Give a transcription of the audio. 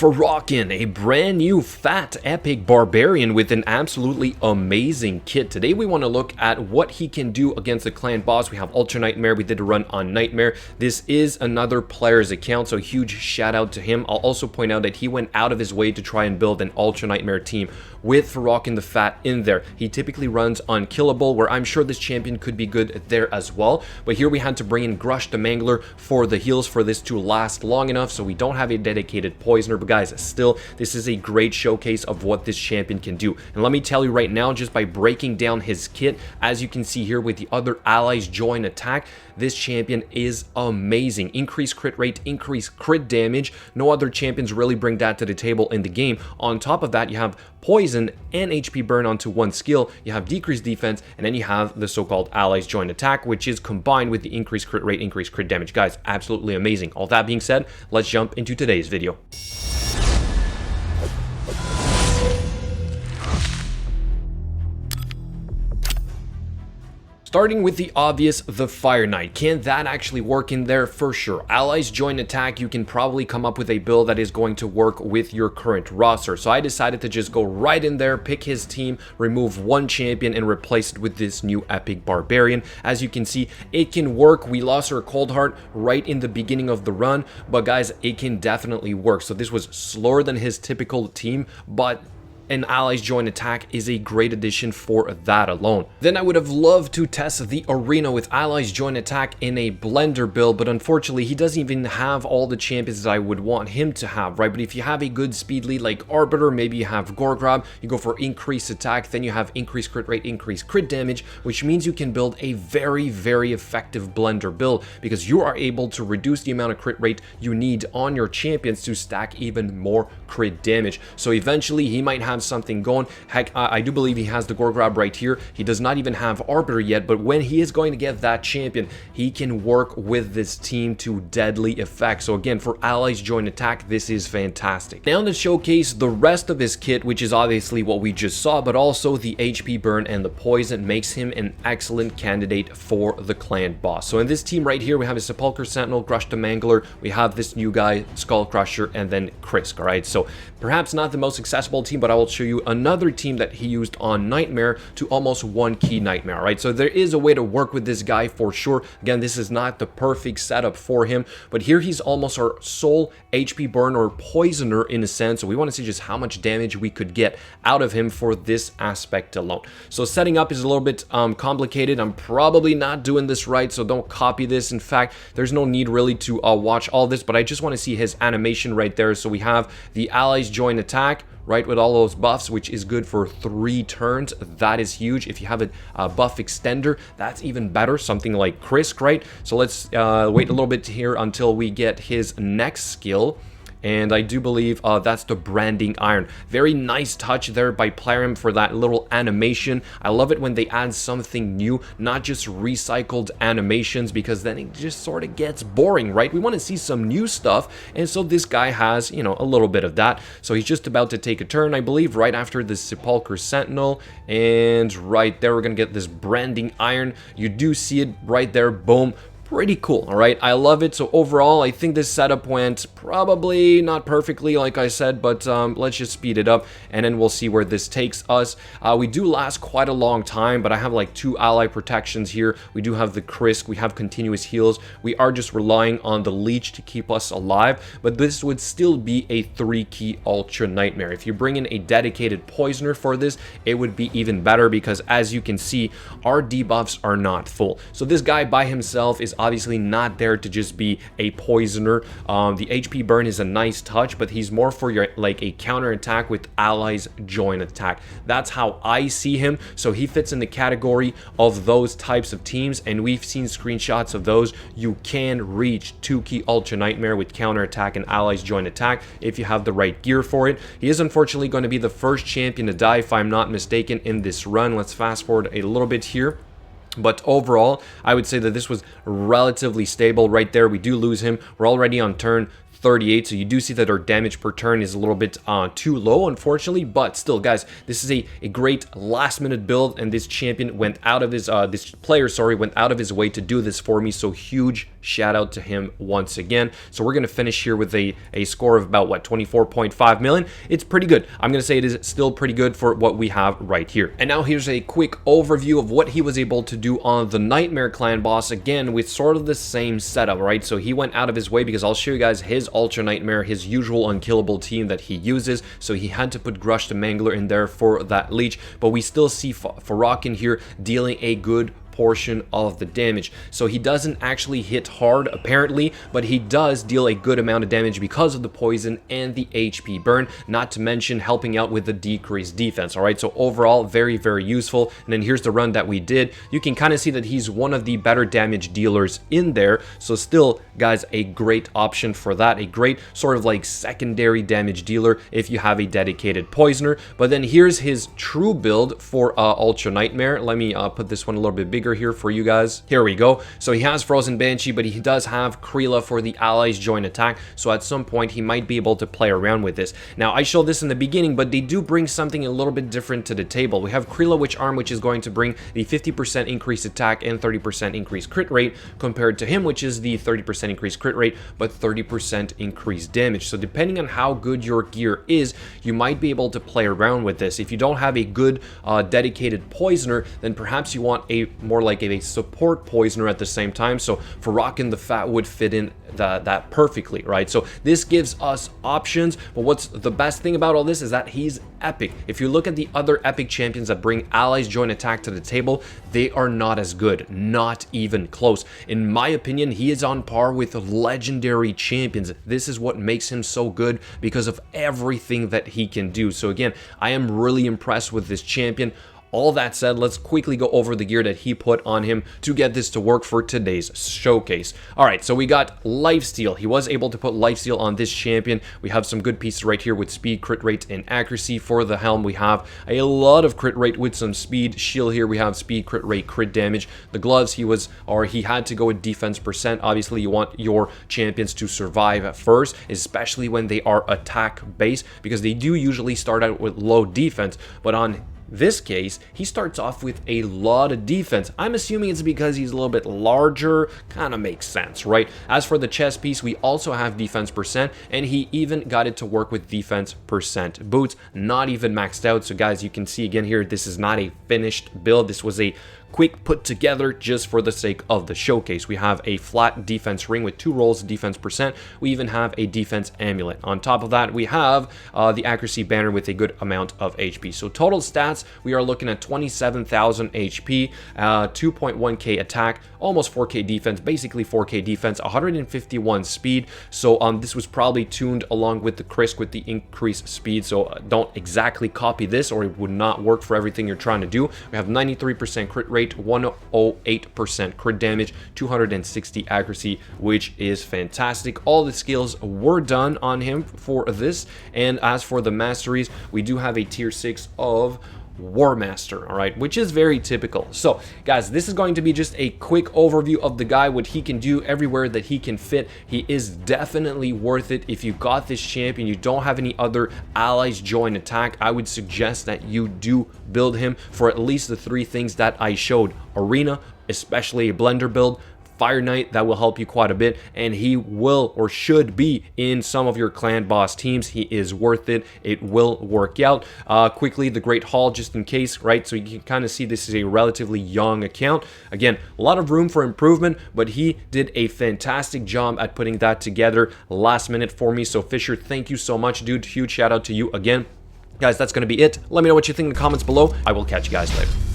Fahrakin, a brand new fat epic barbarian with an absolutely amazing kit. Today we want to look at what he can do against the clan boss. We have Ultra Nightmare. We did a run on Nightmare. This is another player's account, so huge shout out to him. I'll also point out that he went out of his way to try and build an Ultra Nightmare team with Fahrakin the Fat in there. He typically runs Unkillable, where I'm sure this champion could be good there as well. But here we had to bring in Grush the Mangler for the heals for this to last long enough, so we don't have a dedicated poisoner. But guys, still, this is a great showcase of what this champion can do. And let me tell you right now, just by breaking down his kit, as you can see here with the other allies join attack, this champion is amazing. Increased crit rate, increased crit damage. No other champions really bring that to the table in the game. On top of that, you have poison and HP burn onto one skill. You have decreased defense, and then you have the so-called allies join attack, which is combined with the increased crit rate, increased crit damage. Guys, absolutely amazing. All that being said, let's jump into today's video. Starting with the obvious, the Fire Knight. Can that actually work in there? For sure. Allies join attack, you can probably come up with a build that is going to work with your current roster. So I decided to just go right in there, pick his team, remove one champion, and replace it with this new epic barbarian. As you can see, it can work. We lost our Cold Heart right in the beginning of the run, but guys, it can definitely work. So this was slower than his typical team, but an allies join attack is a great addition for that alone. Then I would have loved to test the arena with allies join attack in a blender build, but unfortunately he doesn't even have all the champions that I would want him to have, right? But if you have a good speed lead like Arbiter, maybe you have Gorgrab, you go for increased attack, then you have increased crit rate, increased crit damage, which means you can build a very effective blender build because you are able to reduce the amount of crit rate you need on your champions to stack even more crit damage. So eventually he might have something going. Heck, I do believe he has the Gorgrab right here. He does not even have Arbiter yet, but when he is going to get that champion, he can work with this team to deadly effect. So again, for allies join attack, this is fantastic. Now to showcase the rest of his kit, which is obviously what we just saw, but also the HP burn and the poison makes him an excellent candidate for the clan boss. So in this team right here, we have a Sepulchre Sentinel, Grush the Mangler, we have this new guy, Skull Crusher, and then Krisk, all right? So perhaps not the most accessible team, but I will show you another team that he used on Nightmare to almost one key Nightmare, right? So there is a way to work with this guy for sure. Again, this is not the perfect setup for him, but here he's almost our sole HP burn or poisoner in a sense. So we want to see just how much damage we could get out of him for this aspect alone. So setting up is a little bit complicated. I'm probably not doing this right, so don't copy this. In fact, there's no need really to watch all this, but I just want to see his animation right there. So we have the allies join attack, right, with all those buffs, which is good for 3 turns. That is huge. If you have a buff extender, that's even better, something like Krisk, right? So let's wait a little bit here until we get his next skill. And I do believe that's the Branding Iron. Very nice touch there by Plarium for that little animation. I love it when they add something new, not just recycled animations, because then it just sort of gets boring, right? We want to see some new stuff, and so this guy has, you know, a little bit of that. So he's just about to take a turn, I believe, right after the Sepulchre Sentinel, and right there we're gonna get this Branding Iron. You do see it right there, boom. Pretty cool, all right? I love it. So overall, I think this setup went probably not perfectly, like I said, but let's just speed it up, and then we'll see where this takes us. We do last quite a long time, but I have like 2 ally protections here. We do have the Krisk, we have continuous heals. We are just relying on the Leech to keep us alive, but this would still be a 3-key Ultra Nightmare. If you bring in a dedicated poisoner for this, it would be even better, because as you can see, our debuffs are not full. So this guy by himself is obviously not there to just be a poisoner. The HP burn is a nice touch, but he's more for your like a counter attack with allies join attack. That's how I see him. So he fits in the category of those types of teams, and we've seen screenshots of those. You can reach 2-key Ultra Nightmare with counter attack and allies join attack if you have the right gear for it. He is unfortunately going to be the first champion to die, if I'm not mistaken, in this run. Let's fast forward a little bit here. But overall, I would say that this was relatively stable right there. We do lose him. We're already on turn 38. So you do see that our damage per turn is a little bit too low, unfortunately, but still, guys, this is a great last minute build, and this champion went out of his this player, sorry, went out of his way to do this for me. So huge shout out to him once again. So we're gonna finish here with a score of about what, 24.5 million. It's pretty good. I'm gonna say it is still pretty good for what we have right here. And now here's a quick overview of what he was able to do on the Nightmare Clan boss, again with sort of the same setup, right? So he went out of his way because I'll show you guys his Ultra Nightmare, his usual unkillable team that he uses. So he had to put Grush the Mangler in there for that leech, but we still see Fahrakin here dealing a good portion of the damage. So he doesn't actually hit hard apparently, but he does deal a good amount of damage because of the poison and the HP burn, not to mention helping out with the decreased defense. All right, so overall very useful. And then here's the run that we did. You can kind of see that he's one of the better damage dealers in there. So still, guys, a great option for that, a great sort of like secondary damage dealer if you have a dedicated poisoner. But then here's his true build for Ultra Nightmare. Let me put this one a little bit bigger here for you guys. Here we go. So he has Frozen Banshee, but he does have Krila for the allies join attack. So at some point he might be able to play around with this. Now I showed this in the beginning, but they do bring something a little bit different to the table. We have Krila Witch Arm, which is going to bring the 50% increased attack and 30% increased crit rate, compared to him, which is the 30% increased crit rate but 30% increased damage. So depending on how good your gear is, you might be able to play around with this. If you don't have a good dedicated poisoner, then perhaps you want a more like a support poisoner at the same time. So Fahrakin the Fat would fit in that perfectly, right? So this gives us options, but what's the best thing about all this is that he's epic. If you look at the other epic champions that bring allies join attack to the table, they are not as good, not even close. In my opinion, he is on par with legendary champions. This is what makes him so good, because of everything that he can do. So again, I am really impressed with this champion. All that said, let's quickly go over the gear that he put on him to get this to work for today's showcase. All right, so we got Lifesteal. He was able to put Lifesteal on this champion. We have some good pieces right here with speed, crit rate, and accuracy. For the helm, we have a lot of crit rate with some speed. Shield here, we have speed, crit rate, crit damage. The gloves, he had to go with defense percent. Obviously, you want your champions to survive at first, especially when they are attack based, because they do usually start out with low defense, but on this case, he starts off with a lot of defense. I'm assuming it's because he's a little bit larger. Kind of makes sense, right? As for the chest piece, we also have defense percent, and he even got it to work with defense percent. Boots, not even maxed out. So guys, you can see again here, this is not a finished build. This was a quick put together just for the sake of the showcase. We have a flat defense ring with 2 rolls of defense percent. We even have a defense amulet. On top of that, we have the accuracy banner with a good amount of HP. So total stats, we are looking at 27,000 HP, 2.1k attack, almost 4k defense, basically 4k defense, 151 speed. So this was probably tuned along with the Krisk with the increased speed. So don't exactly copy this or it would not work for everything you're trying to do. We have 93% crit rate, 108% crit damage, 260 accuracy, which is fantastic. All the skills were done on him for this. And as for the masteries, we do have a tier 6 of War Master, all right, which is very typical. So guys, this is going to be just a quick overview of the guy, what he can do everywhere that he can fit. He is definitely worth it. If you got this champion, you don't have any other allies join attack, I would suggest that you do build him for at least the 3 things that I showed: arena, especially a blender build, Fire Knight, that will help you quite a bit, and he will or should be in some of your clan boss teams. He is worth it. It will work out. Quickly, the Great Hall, just in case, right? So you can kind of see this is a relatively young account. Again, a lot of room for improvement, but he did a fantastic job at putting that together last minute for me. So Fisher, thank you so much, dude. Huge shout out to you again. Guys, that's going to be it. Let me know what you think in the comments below. I will catch you guys later.